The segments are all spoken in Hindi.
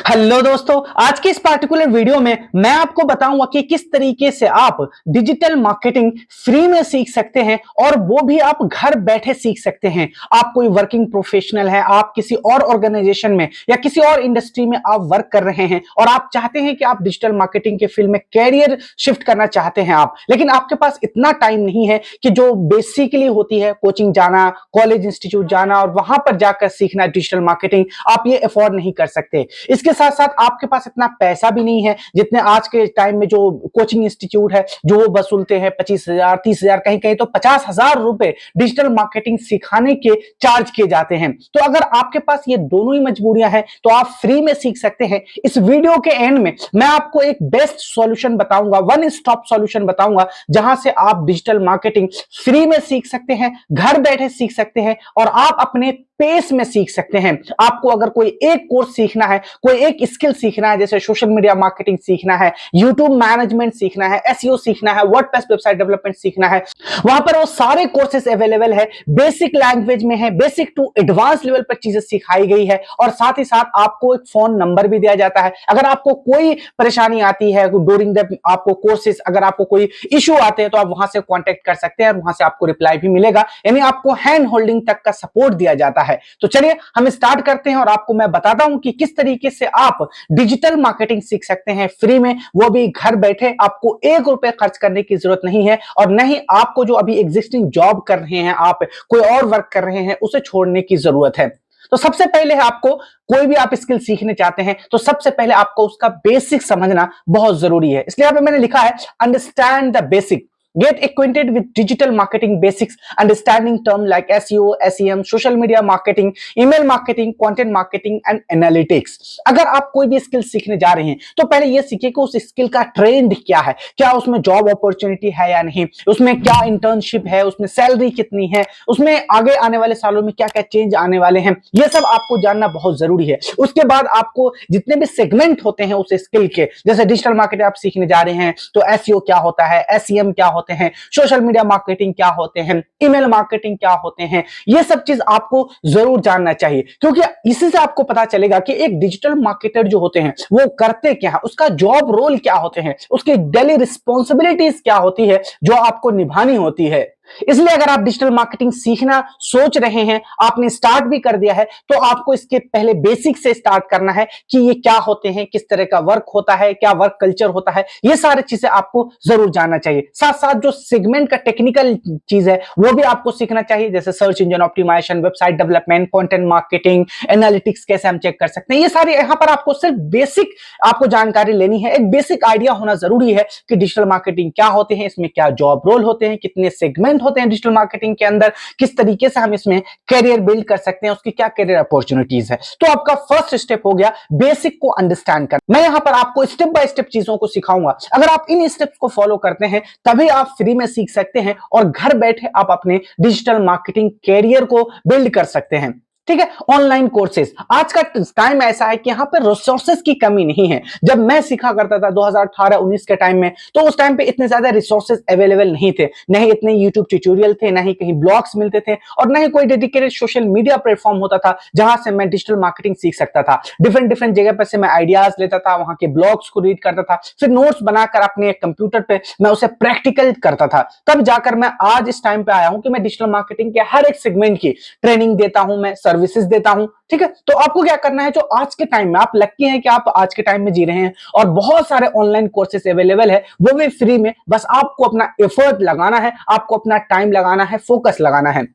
हेलो दोस्तों, आज के इस पार्टिकुलर वीडियो में मैं आपको बताऊंगा कि किस तरीके से आप डिजिटल मार्केटिंग फ्री में सीख सकते हैं और वो भी आप घर बैठे सीख सकते हैं। आप कोई वर्किंग प्रोफेशनल है, आप किसी और ऑर्गेनाइजेशन में या किसी और इंडस्ट्री में आप वर्क कर रहे हैं और आप चाहते हैं कि आप डिजिटल मार्केटिंग के फील्ड में कैरियर शिफ्ट करना चाहते हैं आप, लेकिन आपके पास इतना टाइम नहीं है कि जो बेसिकली होती है कोचिंग जाना, कॉलेज इंस्टीट्यूट जाना और वहां पर जाकर सीखना डिजिटल मार्केटिंग, आप ये अफोर्ड नहीं कर सकते। इसके साथ साथ आपके पास इतना पैसा भी नहीं है जितने आज के टाइम में जो कोचिंग इंस्टीट्यूट है जो वो वसूलते हैं 25,000, 30,000, कहीं कहीं तो 50,000 रुपए डिजिटल मार्केटिंग सिखाने के चार्ज किए जाते हैं। तो अगर आपके पास ये दोनों ही मजबूरियां हैं तो आप फ्री में सीख सकते हैं। इस वीडियो के एंड में मैं आपको एक बेस्ट सॉल्यूशन बताऊंगा, वन स्टॉप सॉल्यूशन बताऊंगा, जहां से आप डिजिटल मार्केटिंग फ्री में सीख सकते हैं, घर बैठे सीख सकते हैं और आप अपने पेस में सीख सकते हैं। आपको अगर कोई एक कोर्स सीखना है, कोई एक स्किल सीखना है, जैसे सोशल मीडिया मार्केटिंग सीखना है, यूट्यूब मैनेजमेंट सीखना है, एसईओ सीखना है, वर्डप्रेस वेबसाइट डेवलपमेंट सीखना है, वहां पर वो सारे कोर्सेज अवेलेबल है। बेसिक लैंग्वेज में है, बेसिक टू एडवांस लेवल पर चीजें सिखाई गई है और साथ ही साथ आपको एक फोन नंबर भी दिया जाता है। अगर आपको कोई परेशानी आती है ड्यूरिंग द आपको कोर्सेज, अगर आपको कोई इश्यू आते हैं तो आप वहां से कांटेक्ट कर सकते हैं और वहां से आपको रिप्लाई भी मिलेगा, यानी आपको हैंड होल्डिंग तक का सपोर्ट दिया जाता है। तो चलिए हम स्टार्ट करते हैं और आपको मैं बताता हूं कि किस तरीके से आप डिजिटल मार्केटिंग सीख सकते हैं फ्री में, वो भी घर बैठे। आपको ₹1 खर्च करने की जरूरत नहीं है और नहीं आपको जो अभी एग्जिस्टिंग जॉब कर रहे हैं, आप कोई और वर्क कर रहे हैं, उसे छोड़ने की जरूरत है। तो सबसे पहले आपको कोई भी आप स्किल सीखने चाहते हैं तो सबसे पहले आपको उसका बेसिक समझना बहुत जरूरी है। इसलिए यहां पे मैंने लिखा है understand the basic, get acquainted with digital marketing basics, understanding terms like SEO, SEM, social media marketing, email marketing, content marketing and analytics। अगर आप कोई भी स्किल सीखने जा रहे हैं तो पहले ये सीखिए कि उस स्किल का ट्रेंड क्या है, क्या उसमें जॉब अपॉर्चुनिटी है या नहीं, उसमें क्या इंटर्नशिप है, उसमें सैलरी कितनी है, उसमें आगे आने वाले सालों में क्या क्या चेंज आने वाले हैं, ये सब आपको जानना बहुत जरूरी है। उसके बाद आपको जितने भी सेगमेंट होते हैं उस स्किल के, जैसे डिजिटल मार्केटिंग आप सीखने जा रहे हैं तो SEO क्या होता है, SEM क्या होता है, सोशल मीडिया मार्केटिंग क्या होते हैं, ईमेल मार्केटिंग क्या होते हैं, ये सब चीज आपको जरूर जानना चाहिए, क्योंकि इसी से आपको पता चलेगा कि एक डिजिटल मार्केटर जो होते हैं वो करते क्या है, उसका जॉब रोल क्या होते हैं, उसकी डेली रिस्पॉन्सिबिलिटीज क्या होती है जो आपको निभानी होती है। इसलिए अगर आप डिजिटल मार्केटिंग सीखना सोच रहे हैं, आपने स्टार्ट भी कर दिया है, तो आपको इसके पहले बेसिक से स्टार्ट करना है कि ये क्या होते हैं, किस तरह का वर्क होता है, क्या वर्क कल्चर होता है, ये सारी चीजें आपको जरूर जानना चाहिए। साथ साथ जो सेगमेंट का टेक्निकल चीज है वो भी आपको सीखना चाहिए, जैसे search engine optimisation, website development, content marketing, analytics कैसे हम चेक कर सकते हैं, ये सारी यहां पर आपको सिर्फ बेसिक आपको जानकारी लेनी है। एक बेसिक आइडिया होना जरूरी है कि डिजिटल मार्केटिंग क्या होते हैं, इसमें क्या जॉब रोल होते हैं, कितने सेगमेंट होते हैं डिजिटल मार्केटिंग के अंदर, किस तरीके से हम इसमें करियर बिल्ड कर सकते हैं, उसकी क्या करियर अपॉर्चुनिटीज है। तो आपका फर्स्ट स्टेप हो गया बेसिक को अंडरस्टैंड करना। मैं यहां पर आपको स्टेप बाय स्टेप चीजों को सिखाऊंगा। अगर आप इन स्टेप्स को फॉलो करते हैं तभी आप फ्री में सीख सकते हैं और घर बैठे आप अपने डिजिटल मार्केटिंग करियर को बिल्ड कर सकते हैं। ठीक है, ऑनलाइन कोर्सेज, आज का टाइम ऐसा है कि यहां पर रिसोर्सेज की कमी नहीं है। जब मैं सीखा करता था 2018-19 के टाइम में, तो उस टाइम पे इतने ज्यादा रिसोर्सेज अवेलेबल नहीं थे, नहीं इतने यूट्यूब ट्यूटोरियल थे, नहीं कहीं ब्लॉग्स मिलते थे और नहीं कोई डेडिकेटेड सोशल मीडिया प्लेटफॉर्म होता था जहां से मैं डिजिटल मार्केटिंग सीख सकता था। डिफरेंट डिफरेंट जगह पर से मैं आइडियाज लेता था, वहां के ब्लॉग्स को रीड करता था, फिर नोट्स बनाकर अपने कंप्यूटर पे मैं उसे प्रैक्टिकल करता था। तब जाकर मैं आज इस टाइम पे आया हूं कि मैं डिजिटल मार्केटिंग के हर एक सेगमेंट की ट्रेनिंग देता हूं, मैं सर्विसेज देता हूं। ठीक है, तो आपको क्या करना है, जो आज के टाइम में आप लकी हैं कि आप आज के टाइम में जी रहे हैं और बहुत सारे ऑनलाइन कोर्सेज अवेलेबल है, वो भी फ्री में। बस आपको अपना एफर्ट लगाना है, आपको अपना टाइम लगाना है, फोकस लगाना है।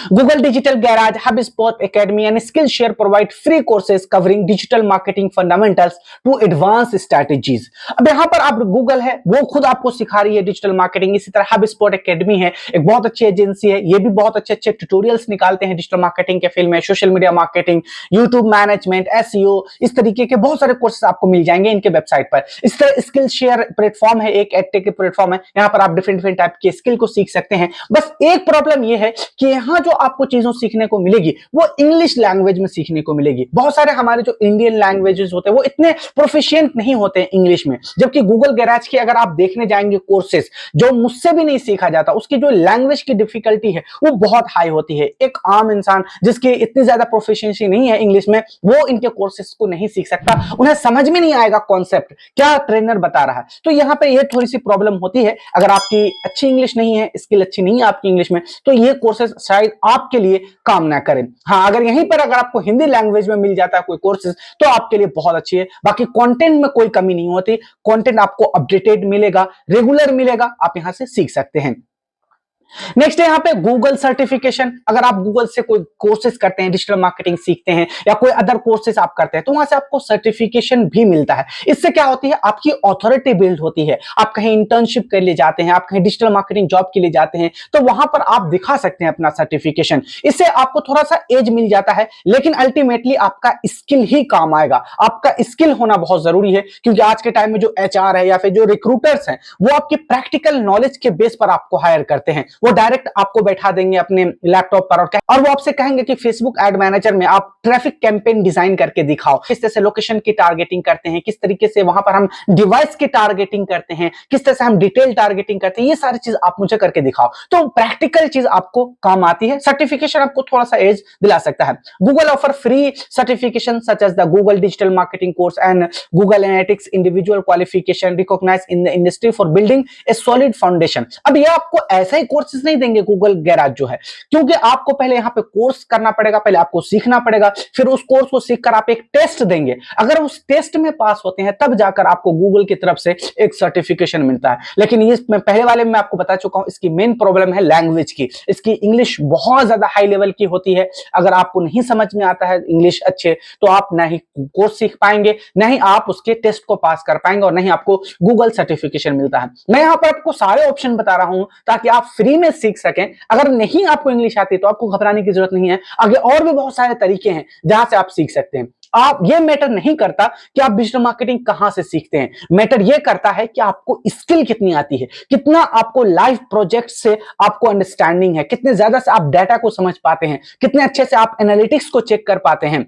Google Digital Garage, HubSpot Academy and Skillshare provide free courses covering digital marketing fundamentals to advanced strategies। अब यहाँ पर आप Google है वो खुद आपको सिखा रही है डिजिटल मार्केटिंग। इसी तरह HubSpot Academy है, एक बहुत अच्छी एजेंसी है, ये भी बहुत अच्छे अच्छे ट्यूटोरियल्स निकालते हैं डिजिटल मार्केटिंग के फील्ड में, social media marketing, YouTube management, SEO, इस तरीके के बहुत सारे कोर्सेज आपको मिल जाएंगे इनके वेबसाइट पर। इस तरह Skillshare प्लेटफॉर्म है, एक एडटेक प्लेटफॉर्म है, यहाँ पर आप डिफरेंट डिफरेंट टाइप के स्किल को सीख सकते हैं। बस एक प्रॉब्लम ये है कि यहाँ यहाँ जो आपको चीजों सीखने को मिलेगी वो इंग्लिश लैंग्वेज में सीखने को मिलेगी। बहुत सारे हमारे जो इंडियन लैंग्वेजेस होते हैं वो इतने प्रोफिशिएंट नहीं होते हैं इंग्लिश में, जबकि गूगल गैराज की अगर आप देखने जाएंगे कोर्सेस जो मुझसे भी नहीं सीखा जाता, उसकी जो लैंग्वेज की डिफिकल्टी है वो बहुत हाई होती है। एक आम इंसान जिसकी इतनी ज्यादा प्रोफिशिएंसी नहीं है इंग्लिश में, वो इनके कोर्सेस को नहीं सीख सकता, उन्हें समझ में नहीं आएगा कॉन्सेप्ट क्या ट्रेनर बता रहा है। तो यहाँ पे ये थोड़ी सी प्रॉब्लम होती है। अगर आपकी अच्छी इंग्लिश नहीं है, स्किल अच्छी नहीं है आपकी इंग्लिश में, तो ये कोर्सेज शायद आपके लिए काम ना करें। हाँ, अगर यहीं पर अगर आपको हिंदी लैंग्वेज में मिल जाता है कोई कोर्सेज तो आपके लिए बहुत अच्छी है। बाकी कंटेंट में कोई कमी नहीं होती, कंटेंट आपको अपडेटेड मिलेगा, रेगुलर मिलेगा, आप यहां से सीख सकते हैं। नेक्स्ट है यहाँ पे गूगल सर्टिफिकेशन। अगर आप गूगल से कोई कोर्सेज करते हैं, डिजिटल मार्केटिंग सीखते हैं या कोई अदर कोर्सेज आप करते हैं, तो वहां से आपको सर्टिफिकेशन भी मिलता है। इससे क्या होती है, आपकी ऑथोरिटी बिल्ड होती है। आप कहीं इंटर्नशिप के लिए जाते हैं, आप कहीं डिजिटल मार्केटिंग जॉब के लिए जाते हैं, तो वहां पर आप दिखा सकते हैं अपना सर्टिफिकेशन। इससे आपको थोड़ा सा एज मिल जाता है, लेकिन अल्टीमेटली आपका स्किल ही काम आएगा। आपका स्किल होना बहुत जरूरी है, क्योंकि आज के टाइम में जो एचआर है या फिर जो रिक्रूटर्स हैं, वो आपकी प्रैक्टिकल नॉलेज के बेस पर आपको हायर करते हैं। वो डायरेक्ट आपको बैठा देंगे अपने लैपटॉप पर और वो आपसे कहेंगे कि फेसबुक एड मैनेजर में आप ट्रैफिक कैंपेन डिजाइन करके दिखाओ। किस तरह से लोकेशन की टारगेटिंग करते हैं, किस तरीके से वहां पर हम डिवाइस की टारगेटिंग करते हैं, किस तरह से हम डिटेल टारगेटिंग करते हैं, ये सारी चीज आप मुझे करके दिखाओ। तो प्रैक्टिकल चीज आपको काम आती है। सर्टिफिकेशन आपको थोड़ा सा एज दिला सकता है। Google offer free certification such as the Google digital marketing course and Google analytics individual qualification recognised in the industry for building a solid foundation. अब ये आपको ऐसा ही कोर्सेज नहीं देंगे गूगल गैराज जो है, क्योंकि आपको पहले यहां पे कोर्स करना पड़ेगा, पहले आपको सीखना पड़ेगा, फिर उस कोर्स को सीखकर आप एक टेस्ट देंगे। अगर उस टेस्ट में पास होते हैं तब जाकर आपको गूगल की तरफ से एक सर्टिफिकेशन मिलता है। लेकिन ये मैं पहले वाले में आपको बता चुका हूं, इसकी मेन प्रॉब्लम है लैंग्वेज की। इसकी इंग्लिश बहुत ज्यादा हाई लेवल की होती है। अगर आपको नहीं समझ में आता है इंग्लिश अच्छे, तो आप ना ही कोर्स सीख पाएंगे, ना ही आप उसके टेस्ट को पास कर पाएंगे, और ना ही आपको गूगल सर्टिफिकेशन मिलता है। मैं यहां पर आपको सारे ऑप्शन बता रहा हूं ताकि आप फ्री में सीख सकें। अगर नहीं आपको इंग्लिश आती तो आपको घबराने की जरूरत नहीं है, आगे और भी बहुत सारे तरीके हैं जहां से आप सीख सकते हैं। आप ये मैटर नहीं करता कि आप डिजिटल मार्केटिंग कहां से सीखते हैं, मैटर ये करता है कि आपको स्किल कितनी आती है, कितना आपको लाइव प्रोजेक्ट से आपको अंडरस्टैंडिंग है, कितने ज्यादा से आप डाटा को समझ पाते हैं, कितने अच्छे से आप एनालिटिक्स को चेक कर पाते हैं,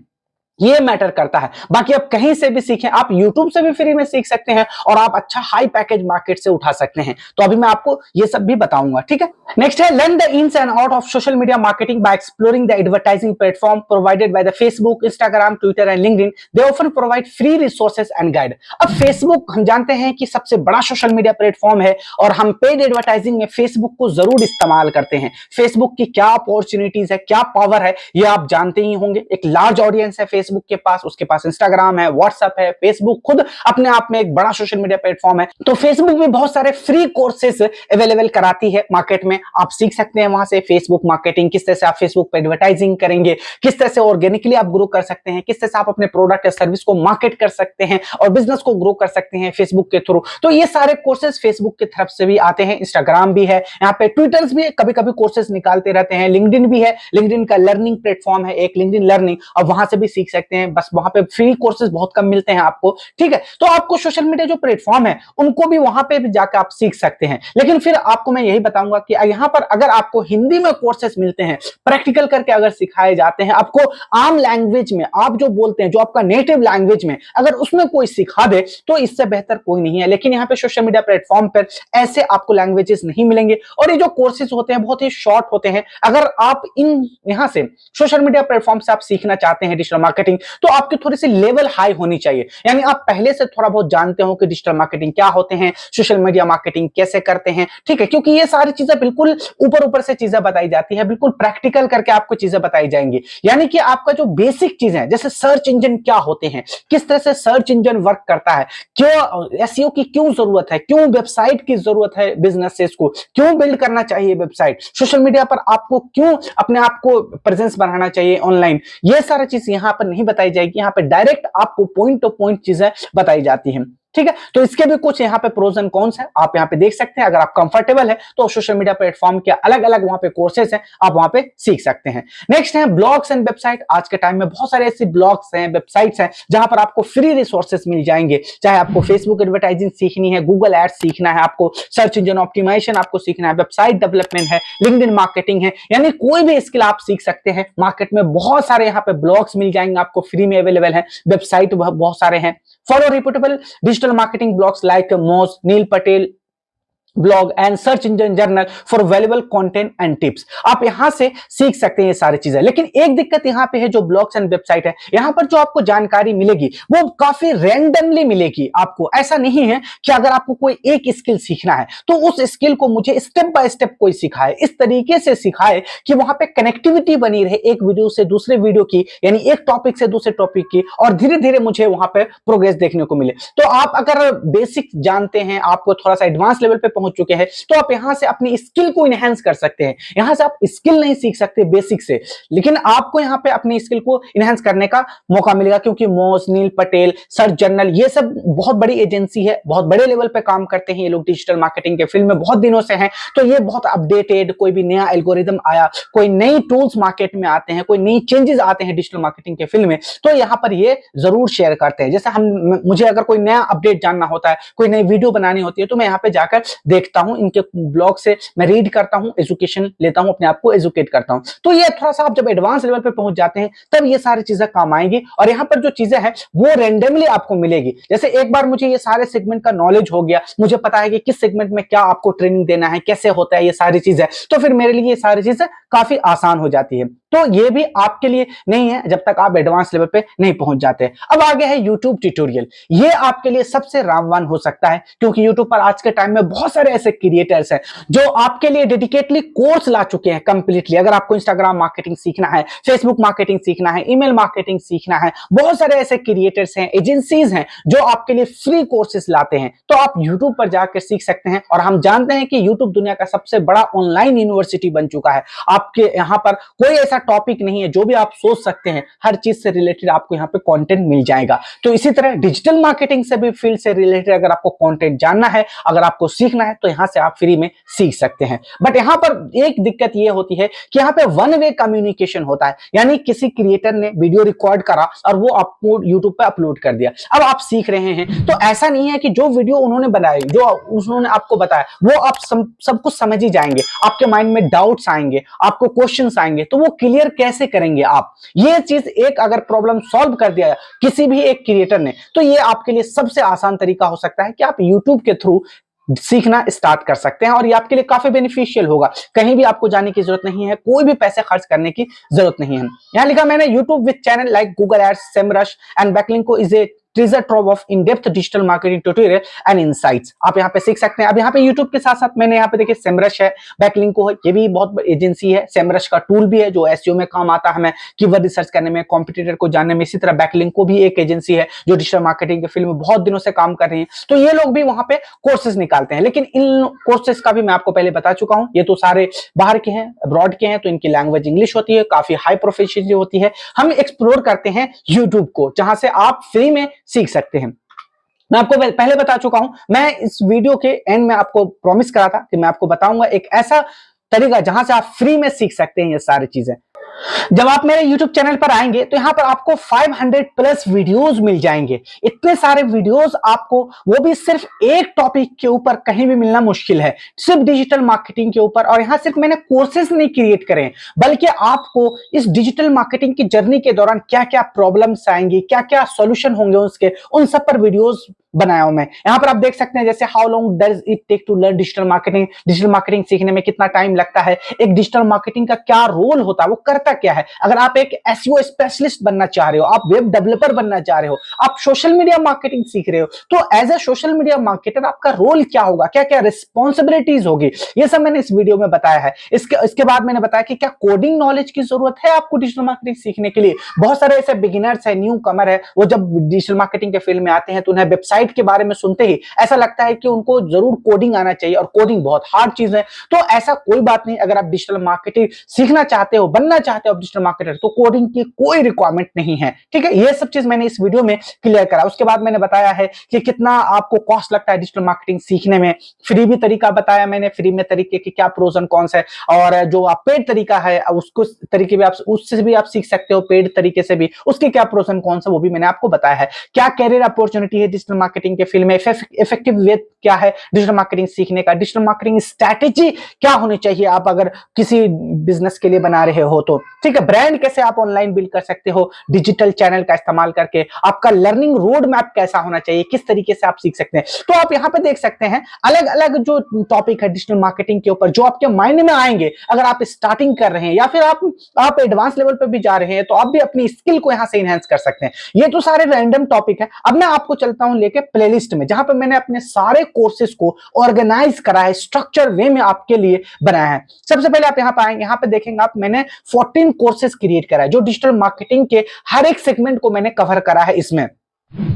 ये मैटर करता है। बाकी आप कहीं से भी सीखें, आप YouTube से भी फ्री में सीख सकते हैं और आप अच्छा हाई पैकेज मार्केट से उठा सकते हैं। तो अभी मैं आपको ये सब भी बताऊंगा, ठीक है। नेक्स्ट है learn the ins and out of social media marketing by exploring the advertising platform provided by the Facebook, Instagram, Twitter and LinkedIn. They often provide free resources and guide. अब फेसबुक हम जानते हैं कि सबसे बड़ा सोशल मीडिया प्लेटफॉर्म है और हम पेड एडवर्टाइजिंग में फेसबुक को जरूर इस्तेमाल करते हैं। फेसबुक की क्या अपॉर्चुनिटीज है, क्या पावर है, ये आप जानते ही होंगे। एक लार्ज ऑडियंस है फेसबुक के पास, उसके पास इंस्टाग्राम है, व्हाट्सएप है, फेसबुक खुद अपने आप में एक बड़ा सोशल मीडिया प्लेटफॉर्म है। तो फेसबुक में बहुत सारे फ्री कोर्सेज अवेलेबल कराती है मार्केट में, आप सीख सकते हैं वहां से फेसबुक मार्केटिंग, किस तरह से आप फेसबुक पे एडवर्टाइजिंग करेंगे, किस तरह से ऑर्गेनिकली आप ग्रो कर सकते हैं, किस तरह से आप अपने प्रोडक्ट या सर्विस को मार्केट कर सकते हैं और बिजनेस को ग्रो कर सकते हैं फेसबुक के थ्रू। तो ये सारे कोर्सेज फेसबुक की तरफ से भी आते हैं, इंस्टाग्राम भी है, यहाँ पे ट्विटर्स भी कभी कभी कोर्सेज निकालते रहते हैं, लिंक्डइन भी है, लिंक्डइन का लर्निंग प्लेटफॉर्म है एक लिंक्डइन लर्निंग, और वहां से भी सीख सकते हैं। बस वहां पे फ्री कोर्सेज बहुत कम मिलते हैं आपको, ठीक है। तो आपको सोशल मीडिया जो प्लेटफॉर्म है उनको भी वहां पे भी जाकर आप सीख सकते हैं। लेकिन फिर आपको मैं यही बताऊंगा कि यहां पर अगर आपको हिंदी में कोर्सेज मिलते हैं, प्रैक्टिकल करके अगर सिखाए जाते हैं, आपको आम लैंग्वेज में आप जो बोलते हैं, जो आपका नेटिव लैंग्वेज में अगर उसमें कोई सिखा दे, तो इससे बेहतर कोई नहीं है। लेकिन यहाँ पे सोशल मीडिया प्लेटफॉर्म पर ऐसे आपको लैंग्वेजेस नहीं मिलेंगे, और ये जो कोर्सेज होते हैं बहुत ही शॉर्ट होते हैं। अगर आप इन यहां से सोशल मीडिया प्लेटफॉर्म से आप सीखना चाहते हैं डिजिटल मार्केटिंग, तो आपकी थोड़ी सी लेवल हाई होनी चाहिए, यानी आप पहले से थोड़ा बहुत जानते हो कि डिजिटल मार्केटिंग क्या होते हैं, सोशल मीडिया मार्केटिंग कैसे करते हैं, ठीक है। क्योंकि ये सारी चीजें बिल्कुल ऊपर ऊपर से चीजें बताई जाती है, बिल्कुल प्रैक्टिकल करके आपको चीजें बताई जाएंगी। यानी कि आपका जो बेसिक चीजें हैं, जैसे सर्च इंजन क्या होते हैं, किस तरह से सर्च इंजन वर्क करता है, क्यों एसईओ की क्यों जरूरत है, क्यों वेबसाइट की जरूरत है बिजनेसेस को, क्यों बिल्ड करना चाहिए वेबसाइट, सोशल मीडिया पर आपको क्यों अपने आप को प्रेजेंस बनाना चाहिए ऑनलाइन, ये सारी चीज यहाँ पर नहीं बताई जाएगी। यहाँ पर डायरेक्ट आपको पॉइंट टू पॉइंट चीजें बताई जाती हैं। ठीक है, तो इसके भी कुछ यहाँ पे प्रोज एंड कॉन्स है, आप यहाँ पे देख सकते हैं। अगर आप कंफर्टेबल है तो सोशल मीडिया प्लेटफॉर्म के अलग अलग वहां पे कोर्सेज हैं, आप वहां पे सीख सकते हैं। नेक्स्ट है ब्लॉग्स एंड वेबसाइट। आज के टाइम में बहुत सारे ऐसे ब्लॉग्स हैं, वेबसाइट्स हैं जहां पर आपको फ्री रिसोर्सेज मिल जाएंगे। चाहे आपको फेसबुक एडवर्टाइजिंग सीखनी है, गूगल एड्स सीखना है, आपको सर्च इंजन ऑप्टिमाइजेशन आपको सीखना है, वेबसाइट डेवलपमेंट है, लिंक्डइन मार्केटिंग है, यानी कोई भी स्किल आप सीख सकते हैं। मार्केट में बहुत सारे यहाँ पे ब्लॉग्स मिल जाएंगे, आपको फ्री में अवेलेबल है। वेबसाइट बहुत सारे हैं। Follow reportable digital marketing blogs like Moz, Neil Patel blog and search engine journal for valuable content and tips. आप यहां से सीख सकते हैं ये सारी चीजें। लेकिन एक दिक्कत यहां पे है, जो ब्लॉग्स एंड वेबसाइट है, यहां पर जो आपको जानकारी मिलेगी वो काफी रैंडमली मिलेगी आपको। ऐसा नहीं है कि अगर आपको कोई एक स्किल सीखना है तो उस स्किल को मुझे स्टेप बाय स्टेप कोई सिखाए, इस तरीके से सिखाए कि वहां पे कनेक्टिविटी बनी रहे एक वीडियो से दूसरे वीडियो की, यानी एक टॉपिक से दूसरे टॉपिक की, और धीरे धीरे मुझे वहां पे प्रोग्रेस देखने को मिले। तो आप अगर बेसिक जानते हैं, आपको थोड़ा सा एडवांस लेवल पे पहुंच चुके हैं, तो आप यहां से अपनी स्किल को इनहेंस कर सकते हैं। यहां से आप स्किल नहीं सीख सकते बेसिक से, लेकिन आपको यहां पे अपनी स्किल को इनहेंस करने का मौका मिलेगा, क्योंकि मोस, नील पटेल, सर्च जर्नल, ये सब बहुत बड़ी एजेंसी है, बहुत बड़े लेवल पे काम करते हैं ये लोग, डिजिटल मार्केटिंग के फील्ड में बहुत दिनों से हैं। तो ये बहुत अपडेटेड, कोई भी नया एल्गोरिदम आया, कोई नई टूल्स मार्केट में आते हैं, कोई नई चेंजेस आते हैं डिजिटल मार्केटिंग के फील्ड में, तो यहां पर ये जरूर शेयर करते हैं। जैसे मुझे अगर कोई नया अपडेट जानना होता है, कोई नई वीडियो बनानी होती है, तो मैं यहाँ पे जाकर देखता हूं, इनके ब्लॉग से मैं रीड करता हूं, एजुकेशन लेता हूं, अपने आप को एजुकेट करता हूं। तो ये थोड़ा सा आप जब एडवांस लेवल पे पहुंच जाते हैं तब ये सारी चीजें काम आएंगी, और यहाँ पर जो चीजें हैं वो रेंडमली आपको मिलेगी। जैसे एक बार मुझे ये सारे सेगमेंट का नॉलेज हो गया, मुझे पता है कि किस सेगमेंट में क्या आपको ट्रेनिंग देना है, कैसे होता है ये सारी चीजें, तो फिर मेरे लिए ये सारी चीजें काफी आसान हो जाती है। तो ये भी आपके लिए नहीं है जब तक आप एडवांस लेवल पे नहीं पहुंच जाते। अब आगे है यूट्यूब ट्यूटोरियल। ये आपके लिए सबसे रामबाण हो सकता है, क्योंकि यूट्यूब पर आज के टाइम में बहुत सारे ऐसे क्रिएटर्स हैं जो आपके लिए डेडिकेटली कोर्स ला चुके हैं कंप्लीटली। अगर आपको इंस्टाग्राम मार्केटिंग सीखना है, फेसबुक मार्केटिंग सीखना है, ईमेल मार्केटिंग सीखना है, बहुत सारे ऐसे क्रिएटर्स हैं, एजेंसीज हैं जो आपके लिए फ्री कोर्सेज लाते हैं। तो आप यूट्यूब पर जाकर सीख सकते हैं। और हम जानते हैं कि यूट्यूब दुनिया का सबसे बड़ा ऑनलाइन यूनिवर्सिटी बन चुका है। आपके यहाँ पर कोई ऐसा टॉपिक नहीं है, जो भी आप सोच सकते हैं हर चीज से रिलेटेड आपको यहाँ पे कंटेंट मिल जाएगा। तो इसी तरह डिजिटल मार्केटिंग से भी फील्ड से रिलेटेड अगर आपको कंटेंट जानना है, अगर आपको सीखना है, तो यहाँ से आप फ्री में सीख सकते हैं। बट यहाँ पर एक दिक्कत ये होती है कि यहाँ पे वन वे कम्युनिकेशन होता है, यानी किसी क्रिएटर ने वीडियो रिकॉर्ड करा और वो आपको यूट्यूब पे अपलोड कर दिया। अब आप सीख रहे हैं, तो ऐसा नहीं है कि जो वीडियो उन्होंने बनाई, जो उन्होंने आपको बताया, वो आप सब कुछ समझ ही जाएंगे। आपके माइंड में डाउट्स आएंगे, आपको क्वेश्चंस आएंगे, तो वो क्लियर कैसे करेंगे आप? ये चीज एक अगर प्रॉब्लम सॉल्व कर दिया किसी भी एक क्रिएटर ने, तो ये आपके लिए सबसे आसान तरीका हो सकता है कि आप यूट्यूब के थ्रू सीखना स्टार्ट कर सकते हैं, और ये आपके लिए काफी बेनिफिशियल होगा। कहीं भी आपको जाने की जरूरत नहीं है, कोई भी पैसे खर्च करने की जरूरत नहीं है। यहां लिखा मैंने, YouTube with channel like Google ads, Semrush and Backlinko is a treasure trove of in depth digital marketing tutorial and insights. आप यहाँ पे सीख सकते हैं। अब यहाँ पे यूट्यूब के साथ साथ मैंने यहाँ पे देखिए सेमरश है, बैकलिंको है, ये भी बहुत एजेंसी है। सेमरश का टूल भी है जो एसईओ में काम आता है, हमें कीवर्ड रिसर्च करने में, कॉम्पिटिटर को जानने में। इसी तरह बैकलिंको भी एक एजेंसी है जो डिजिटल मार्केटिंग के फील्ड में बहुत दिनों से काम कर रही है। तो ये लोग भी वहां पे कोर्सेज निकालते हैं, लेकिन इन कोर्सेज का भी मैं आपको पहले बता चुका हूँ, ये तो सारे बाहर के हैं, अब्रॉड के हैं, तो इनकी लैंग्वेज इंग्लिश होती है, काफी हाई प्रोफिशिएंसी होती है। हम एक्सप्लोर करते हैं यूट्यूब को, जहां से आप फ्री में सीख सकते हैं। मैं आपको पहले बता चुका हूं, मैं इस वीडियो के एंड में आपको प्रॉमिस करा था कि मैं आपको बताऊंगा एक ऐसा तरीका जहां से आप फ्री में सीख सकते हैं ये सारी चीजें। जब आप मेरे YouTube चैनल पर आएंगे तो यहां पर आपको 500 प्लस वीडियोस मिल जाएंगे। इतने सारे वीडियोस आपको, वो भी सिर्फ एक टॉपिक के ऊपर, कहीं भी मिलना मुश्किल है, सिर्फ डिजिटल मार्केटिंग के ऊपर। और यहां सिर्फ मैंने कोर्सेज नहीं क्रिएट करे, बल्कि आपको इस डिजिटल मार्केटिंग की जर्नी के दौरान क्या क्या प्रॉब्लम्स आएंगी, क्या क्या सॉल्यूशन होंगे उसके, उन सब पर वीडियोस बनाया हूं मैं। यहां पर आप देख सकते हैं, जैसे how long does it take to learn digital marketing, digital marketing सीखने में कितना टाइम लगता है, एक डिजिटल मार्केटिंग का क्या रोल होता है, वो करता क्या है। अगर आप एक एसईओ स्पेशलिस्ट बनना चाह रहे हो, आप वेब डेवलपर बनना चाह रहे हो, आप सोशल मीडिया मार्केटिंग सीख रहे हो, तो as a social media marketer आपका रोल क्या होगा, क्या क्या रिस्पॉन्सिबिलिटीज होगी, ये सब मैंने इस वीडियो में बताया है। इसके बाद मैंने बताया कि क्या कोडिंग नॉलेज की जरूरत है आपको डिजिटल मार्केटिंग सीखने के लिए। बहुत सारे ऐसे बिगिनर्स है, न्यू कमर है, वो जब डिजिटल मार्केटिंग के फील्ड में आते हैं तो उन्हें वेबसाइट वेबसाइट के बारे में सुनते ही ऐसा लगता है कि उनको जरूर कोडिंग आना चाहिए और कोडिंग बहुत हार्ड चीज है। तो ऐसा कोई बात नहीं, अगर आप डिजिटल मार्केटिंग सीखना चाहते हो, बनना चाहते हो डिजिटल मार्केटर, तो कोडिंग की कोई रिक्वायरमेंट नहीं है। ठीक है, ये सब चीज मैंने इस वीडियो में क्लियर करा। उसके बाद मैंने बताया है कि कितना आपको कॉस्ट लगता है डिजिटल मार्केटिंग सीखने में। फ्री भी तरीका बताया मैंने, फ्री में तरीके के क्या प्रोज एंड कॉन्स है, और जो आप पेड तरीका है उसको तरीके भी आप उससे भी आप सीख सकते हो, पेड तरीके से भी उसके क्या प्रोज एंड कॉन्स है वो भी मैंने आपको बताया है। क्या कैरियर अपॉर्चुनिटी है डिजिटल मार्केटिंग के फील्ड में, इफेक्टिव वे क्या है डिजिटल मार्केटिंग सीखने का, डिजिटल मार्केटिंग स्ट्रैटेजी क्या होनी चाहिए आप अगर किसी बिजनेस के लिए बना रहे हो तो। ठीक है, ब्रांड कैसे आप ऑनलाइन बिल्ड कर सकते हो डिजिटल चैनल का इस्तेमाल करके, आपका लर्निंग रोड मैप कैसा होना चाहिए, किस तरीके से आप सीख सकते हैं। तो आप यहां पे देख सकते हैं अलग अलग जो टॉपिक है डिजिटल मार्केटिंग के ऊपर जो आपके माइंड में आएंगे अगर आप स्टार्टिंग कर रहे हैं या फिर आप एडवांस लेवल पर भी जा रहे हैं, तो आप भी अपनी स्किल को यहां से इनहेंस कर सकते हैं। ये तो सारे रैंडम टॉपिक है। अब मैं आपको चलता हूं लेके प्लेलिस्ट में, जहां पर मैंने अपने सारे कोर्सेज को ऑर्गेनाइज करा है, स्ट्रक्चर वे में आपके लिए बनाया है। सबसे पहले आप यहां पर आएंगे, यहां पर देखेंगे आप मैंने 14 कोर्सेज क्रिएट करा है जो डिजिटल मार्केटिंग के हर एक सेगमेंट को मैंने कवर करा है। इसमें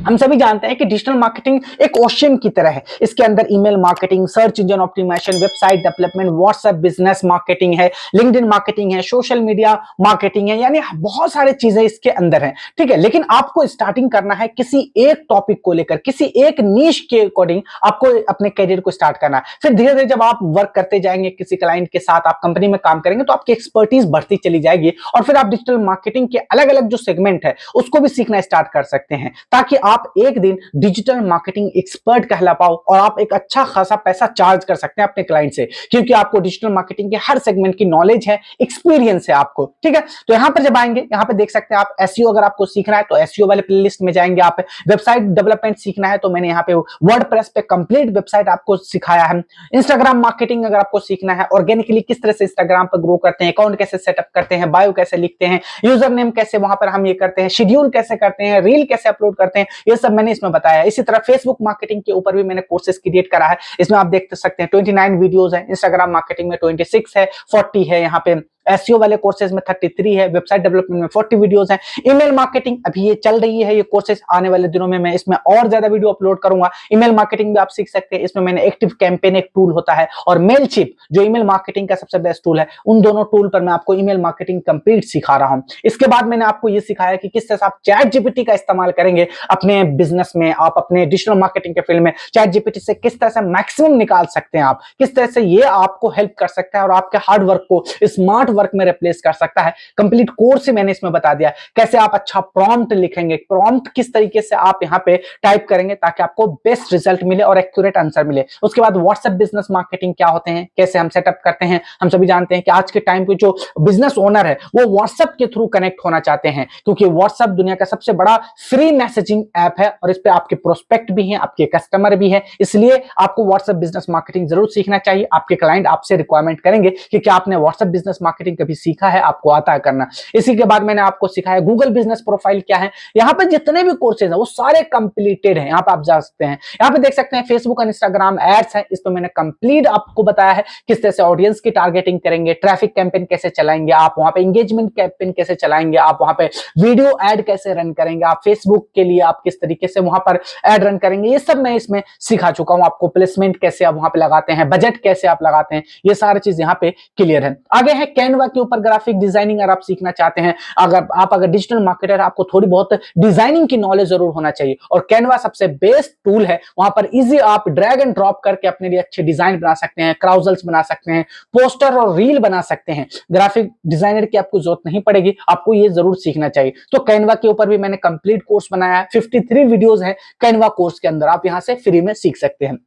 हम सभी जानते हैं कि डिजिटल मार्केटिंग एक ओशियन की तरह है। इसके अंदर email marketing, search engine optimisation, website development, WhatsApp business marketing है, लिंक्डइन मार्केटिंग है, सोशल मीडिया मार्केटिंग है, यानी बहुत सारी चीजें इसके अंदर हैं। ठीक है, लेकिन आपको स्टार्टिंग करना है किसी एक टॉपिक को लेकर, किसी एक नीश के अकॉर्डिंग आपको अपने करियर को स्टार्ट करना है। फिर धीरे धीरे जब आप वर्क करते जाएंगे किसी क्लाइंट के साथ, आप कंपनी में काम करेंगे, तो आपकी एक्सपर्टीज बढ़ती चली जाएगी और फिर आप डिजिटल मार्केटिंग के अलग अलग जो सेगमेंट है उसको भी सीखना स्टार्ट कर सकते हैं, ताकि आप एक दिन डिजिटल मार्केटिंग एक्सपर्ट कहला पाओ और आप एक अच्छा खासा पैसा चार्ज कर सकते हैं अपने क्लाइंट से, क्योंकि आपको डिजिटल मार्केटिंग के हर सेगमेंट की नॉलेज है, एक्सपीरियंस है आपको। ठीक है, तो यहां पर जब आएंगे, यहां पर देख सकते हैं आप एसईओ अगर आपको सीखना है तो एसईओ वाले प्लेलिस्ट में जाएंगे। आप वेबसाइट डेवलपमेंट सीखना है तो मैंने यहां पे वर्डप्रेस पे कंप्लीट वेबसाइट आपको सिखाया है। इंस्टाग्राम मार्केटिंग अगर आपको सीखना है, ऑर्गेनिकली किस तरह से इंस्टाग्राम पर ग्रो करते हैं, अकाउंट कैसे सेटअप करते हैं, बायो कैसे लिखते हैं, यूजर नेम कैसे वहां पर हम ये करते हैं, शेड्यूल कैसे करते हैं, रील कैसे अपलोड करते हैं, ये सब मैंने इसमें बताया है। इसी तरह फेसबुक मार्केटिंग के ऊपर भी मैंने कोर्सेज क्रिएट करा है। इसमें आप देख सकते हैं 29 वीडियोस है, इंस्टाग्राम मार्केटिंग में 26 है, 40 है, यहाँ पे एसईओ वाले कोर्सेज में 33 है, वेबसाइट डेवलपमेंट में 40 वीडियोस हैं। ईमेल मार्केटिंग अभी ये चल रही है, ये कोर्सेज आने वाले दिनों में मैं इसमें और ज्यादा वीडियो अपलोड करूंगा। ईमेल मार्केटिंग भी आप सीख सकते हैं। इसमें मैंने एक्टिव कैंपेन एक टूल होता है और मेलशिप जो ईमेल मार्केटिंग का सबसे बेस्ट टूल है, उन दोनों टूल पर मैं आपको ईमेल मार्केटिंग कंप्लीट सिखा रहा हूं। इसके बाद मैंने आपको ये सिखाया कि किस तरह से आप चैट जीपीटी का इस्तेमाल करेंगे अपने बिजनेस में, आप अपने डिजिटल मार्केटिंग के फील्ड में चैट जीपीटी से किस तरह से मैक्सिमम निकाल सकते हैं, आप किस तरह से ये आपको हेल्प कर सकता है और आपके हार्ड वर्क को स्मार्ट वर्क में रिप्लेस कर सकता है। कंप्लीट कोर्स ही मैंने इसमें बता दिया कैसे आप अच्छा प्रॉम्प्ट लिखेंगे, प्रॉम्प्ट किस तरीके से आप यहां पे टाइप करेंगे ताकि आपको बेस्ट रिजल्ट मिले और एक्यूरेट आंसर मिले। उसके बाद व्हाट्सएप बिजनेस मार्केटिंग क्या होते हैं, कैसे हम सेटअप करते हैं। हम सभी जानते हैं कि आज के टाइम पे जो बिजनेस ओनर है वो व्हाट्सएप के थ्रू कनेक्ट होना चाहते हैं, क्योंकि व्हाट्सएप दुनिया का सबसे बड़ा फ्री मैसेजिंग ऐप है और इस पे आपके प्रोस्पेक्ट भी हैं, आपके कस्टमर भी हैं। इसलिए आपको व्हाट्सएप बिजनेस मार्केटिंग जरूर सीखना चाहिए। आपके क्लाइंट आपसे रिक्वायरमेंट करेंगे कि क्या आपने व्हाट्सएप बिजनेस मार्केटिंग कभी सीखा है, आपको आता है करना। इसी के बाद मैंने आपको सिखाया गूगल बिजनेस प्रोफाइल क्या है। यहाँ पे जितने भी कोर्सेज हैं वो सारे कंप्लीटेड हैं, यहाँ पे आप जा सकते हैं। यहाँ पे देख सकते हैं फेसबुक और इंस्टाग्राम एड्स है, इस पे मैंने कंप्लीट आपको बताया है किस तरह से ऑडियंस की टारगेटिंग करेंगे, ट्रैफिक कैंपेन कैसे चलाएंगे, आप वहां पे एंगेजमेंट कैंपेन कैसे चलाएंगे, आप वहां पे वीडियो एड कैसे रन करेंगे, आप फेसबुक के लिए आप किस तरीके से वहां पर एड रन करेंगे, ये सब मैं इसमें सिखा चुका हूं। आपको प्लेसमेंट कैसे आप वहां पे लगाते हैं, बजट कैसे आप लगाते हैं, ये सारी चीज यहाँ पे क्लियर है। आगे है कैनवा के ऊपर ग्राफिक डिजाइनिंग अगर आप सीखना चाहते हैं, अगर डिजिटल मार्केटर, आपको थोड़ी बहुत डिजाइनिंग की नॉलेज जरूर होना चाहिए और कैनवा सबसे बेस्ट टूल है। वहां पर इजी आप ड्रैग एंड ड्रॉप करके अपने लिए अच्छे डिजाइन बना सकते हैं, क्राउजल्स बना सकते हैं, पोस्टर और रील बना सकते हैं। ग्राफिक डिजाइनर की आपको जरूरत नहीं पड़ेगी, आपको ये जरूर सीखना चाहिए। तो कैनवा के ऊपर भी मैंने कंप्लीट कोर्स बनाया है, 53 वीडियोस हैं कैनवा कोर्स के अंदर, आप यहां से फ्री में सीख सकते हैं।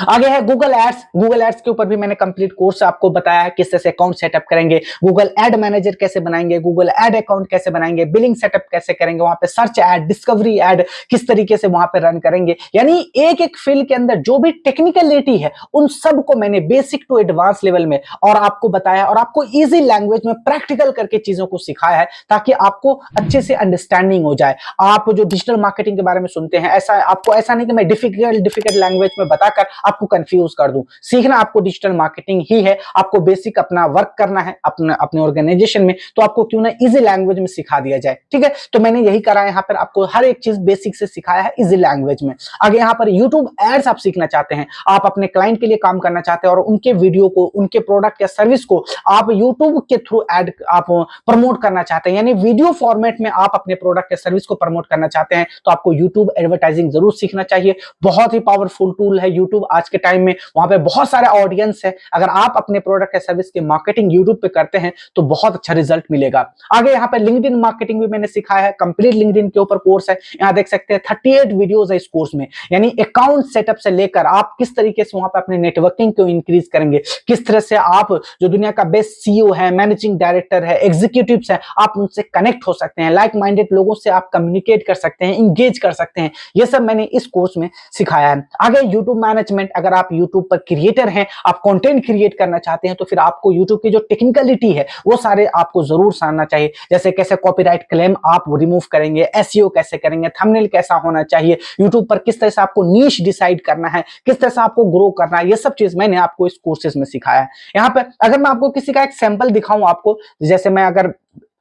आगे है गूगल एड्स। गूगल एड्स के ऊपर भी मैंने कंप्लीट कोर्स आपको बताया है किस तरह से अकाउंट सेटअप करेंगे, गूगल एड मैनेजर कैसे बनाएंगे, गूगल एड अकाउंट कैसे बनाएंगे, बिलिंग सेटअप कैसे करेंगे, वहां पे सर्च एड, डिस्कवरी एड किस तरीके से वहां पे रन करेंगे। यानी एक एक फील्ड के अंदर जो भी टेक्निकलिटी है उन सब को मैंने बेसिक टू एडवांस लेवल में और आपको बताया और आपको इजी लैंग्वेज में प्रैक्टिकल करके चीजों को सिखाया है ताकि आपको अच्छे से अंडरस्टैंडिंग हो जाए। आप जो डिजिटल मार्केटिंग के बारे में सुनते हैं, ऐसा आपको ऐसा नहीं कि मैं डिफिकल्ट लैंग्वेज में बताकर आपको कंफ्यूज कर दूं। सीखना आपको डिजिटल मार्केटिंग ही है, आपको बेसिक अपना वर्क करना है अपने ऑर्गेनाइजेशन में, तो आपको क्यों ना इजी लैंग्वेज में सिखा दिया जाए। ठीक है, तो मैंने यही करा है, यहाँ पर आपको हर एक चीज बेसिक से सिखाया है इजी लैंग्वेज में। आगे यहाँ पर यूट्यूब एड्स आप सीखना चाहते हैं, आप अपने क्लाइंट के लिए काम करना चाहते हैं और उनके वीडियो को, उनके प्रोडक्ट या सर्विस को आप यूट्यूब के थ्रू एड आप प्रमोट करना चाहते हैं, यानी वीडियो फॉर्मेट में आप अपने प्रोडक्ट या सर्विस को प्रमोट करना चाहते हैं, तो आपको यूट्यूब एडवर्टाइजिंग जरूर सीखना चाहिए। बहुत ही पावरफुल टूल है यूट्यूब आज के टाइम में, वहां पे बहुत सारा ऑडियंस है। अगर आप अपने प्रोडक्ट या सर्विस की मार्केटिंग यूट्यूब पे करते हैं तो बहुत अच्छा रिजल्ट मिलेगा। आगे यहाँ पे लिंक्डइन मार्केटिंग भी मैंने सिखाया है, कंप्लीट लिंक्डइन के ऊपर कोर्स है, यहाँ देख सकते हैं 38 वीडियोस है इस कोर्स में, यानी अकाउंट सेटअप से लेकर आप किस तरीके से वहां पे अपने नेटवर्किंग को इंक्रीज करेंगे, किस तरह से आप जो दुनिया का बेस्ट सीईओ है, मैनेजिंग डायरेक्टर है, एग्जीक्यूटिव्स है, आप उनसे कनेक्ट हो सकते हैं, लाइक माइंडेड लोगों से आप कम्युनिकेट कर सकते हैं, इंगेज कर सकते हैं, ये सब मैंने इस कोर्स में सिखाया है। आगे यूट्यूब मैनेजमेंट, अगर आप यूट्यूब पर क्रिएटर हैं, आप कंटेंट क्रिएट करना चाहते हैं, तो फिर आपको यूट्यूब की जो टेक्निकलिटी है वो सारे आपको जरूर जानना चाहिए, जैसे कैसे कॉपीराइट क्लेम आप रिमूव करेंगे, एसईओ कैसे करेंगे, थंबनेल कैसा होना चाहिए, यूट्यूब पर किस तरह से आपको नीश डिसाइड करना है, किस तरह से आपको ग्रो करना है, ये सब चीज मैंने आपको इस कोर्सेज में सिखाया है। यहाँ पे अगर मैं आपको किसी का एक सैंपल दिखाऊं आपको, जैसे मैं अगर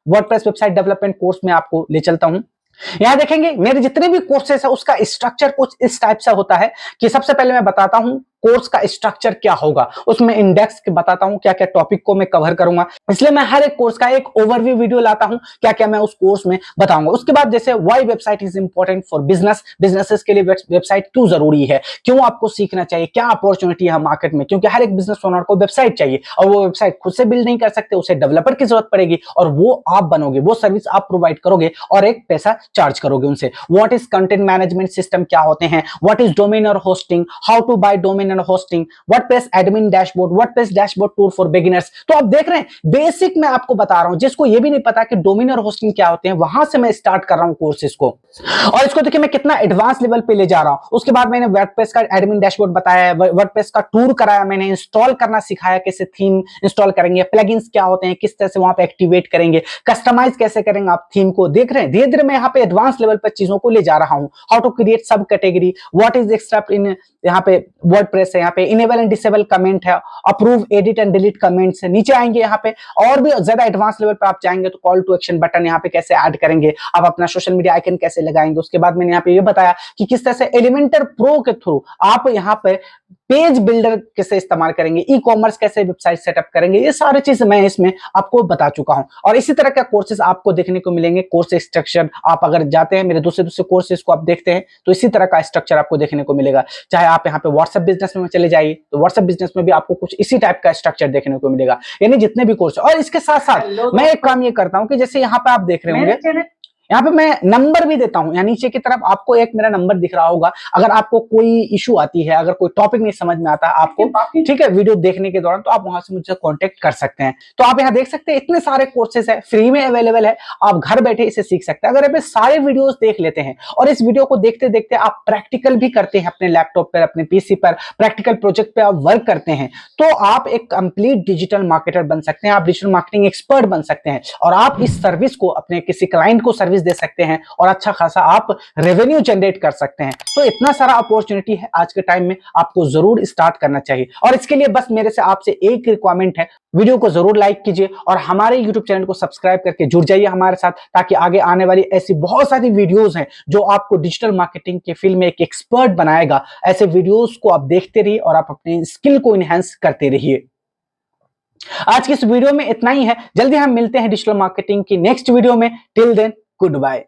वर्डप्रेस वेबसाइट डेवलपमेंट कोर्स में आपको ले चलता हूं, यहां देखेंगे मेरे जितने भी कोर्सेज है उसका स्ट्रक्चर कुछ इस टाइप से होता है कि सबसे पहले मैं बताता हूं कोर्स का स्ट्रक्चर क्या होगा, उसमें इंडेक्स बताता हूं क्या क्या टॉपिक को मैं कवर करूंगा, इसलिए मैं हर एक कोर्स का एक ओवरव्यू वीडियो लाता हूं, क्या क्या मैं उस कोर्स में बताऊंगा। उसके बाद जैसे why website is important for business, businesses के लिए वेबसाइट क्यों जरूरी है, क्यों आपको सीखना चाहिए, क्या अपॉर्चुनिटी है मार्केट में, क्योंकि हर एक बिजनेस ओनर को वेबसाइट चाहिए और वो वेबसाइट खुद से बिल्ड नहीं कर सकते, उसे डेवलपर की जरूरत पड़ेगी और वो आप बनोगे, वो सर्विस आप प्रोवाइड करोगे और एक पैसा चार्ज करोगे उनसे। What is content management system क्या होते हैं, व्हाट इज डोमेन और hosting, how to buy domain और hosting, WordPress admin dashboard, WordPress dashboard tool for beginners. तो आप देख रहे हैं बेसिक मैं आपको बता रहा हूं, जिसको ये भी नहीं पता कि डोमेन और होस्टिंग क्या होते हैं, वहां से मैं स्टार्ट कर रहा हूं कोर्सेज को, और इसको देखिए मैं कितना एडवांस लेवल पे ले जा रहा हूं। उसके बाद मैंने वर्डप्रेस का एडमिन डैशबोर्ड बताया, वर्डप्रेस का टूर कराया, मैंने इंस्टॉल करना सिखाया, कैसे थीम इंस्टॉल करेंगे, प्लगइन्स क्या होते हैं, किस तरह से वहां पे एक्टिवेट करेंगे, कस्टमाइज कैसे करेंगे आप थीम को। देख रहे हैं धीरे धीरे मैं यहाँ पे एडवांस लेवल पर चीजों को ले जा रहा हूं। हाउ टू क्रिएट सब कैटेगरी, व्हाट इज एक्सेप्ट इन, यहाँ पे वर्डप्रेस है, यहाँ पे इनेबल एंड डिसेबल कमेंट है, approve edit and delete comments है। नीचे आएंगे यहाँ पे और भी ज्यादा एडवांस लेवल पे आप जाएंगे तो कॉल टू एक्शन बटन यहाँ पे कैसे ऐड करेंगे, आप अपना सोशल मीडिया आइकन कैसे लगाएंगे। उसके बाद मैंने यहाँ पे ये बताया कि किस तरह से एलिमेंटर प्रो के थ्रू आप यहाँ पे पेज बिल्डर कैसे इस्तेमाल करेंगे, ई कॉमर्स कैसे वेबसाइट सेटअप करेंगे, ये सारी चीज मैं इसमें आपको बता चुका हूं। और इसी तरह का कोर्सेज आपको देखने को मिलेंगे, कोर्स स्ट्रक्चर आप अगर जाते हैं मेरे दूसरे कोर्सेज को आप देखते हैं तो इसी तरह का स्ट्रक्चर आपको देखने को मिलेगा। चाहे आप यहाँ पे व्हाट्सएप बिजनेस में चले जाइए तो व्हाट्सएप बिजनेस में भी आपको कुछ इसी टाइप का स्ट्रक्चर देखने को मिलेगा, यानी जितने भी कोर्स। और इसके साथ साथ मैं एक काम ये करता हूं कि जैसे यहाँ पे आप देख रहे होंगे, यहाँ पे मैं नंबर भी देता हूं, यहाँ नीचे की तरफ आपको एक मेरा नंबर दिख रहा होगा। अगर आपको कोई इशू आती है, अगर कोई टॉपिक नहीं समझ में आता आपको, ठीक है, वीडियो देखने के दौरान, तो आप वहां से मुझसे कांटेक्ट कर सकते हैं। तो आप यहाँ देख सकते हैं इतने सारे कोर्सेज है, फ्री में अवेलेबल है, आप घर बैठे इसे सीख सकते हैं। अगर आप सारे वीडियोस देख लेते हैं और इस वीडियो को देखते देखते आप प्रैक्टिकल भी करते हैं अपने लैपटॉप पर, अपने पीसी पर, प्रैक्टिकल प्रोजेक्ट पे आप वर्क करते हैं, तो आप एक कंप्लीट डिजिटल मार्केटर बन सकते हैं, आप डिजिटल मार्केटिंग एक्सपर्ट बन सकते हैं और आप इस सर्विस को अपने किसी क्लाइंट को सर्विस दे सकते हैं और अच्छा खासा आप रेवेन्यू जनरेट कर सकते हैं। तो इतना सारा अपॉर्चुनिटी है आज के टाइम में, आपको जरूर स्टार्ट करना चाहिए। और इसके लिए बस मेरे से आपसे एक रिक्वायरमेंट है, वीडियो को जरूर लाइक कीजिए और हमारे YouTube चैनल को सब्सक्राइब करके जुड़ जाइए हमारे साथ, ताकि आगे आने वाली ऐसी बहुत सारी वीडियोस हैं जो आपको डिजिटल मार्केटिंग के फील्ड में एक एक्सपर्ट बनाएगा। ऐसे वीडियोस को आप देखते रहिए और आप अपने स्किल को इनहेंस करते रहिए। आज की इस वीडियो में इतना ही है, जल्दी हम मिलते हैं डिजिटल मार्केटिंग की नेक्स्ट वीडियो में। Till then good bye.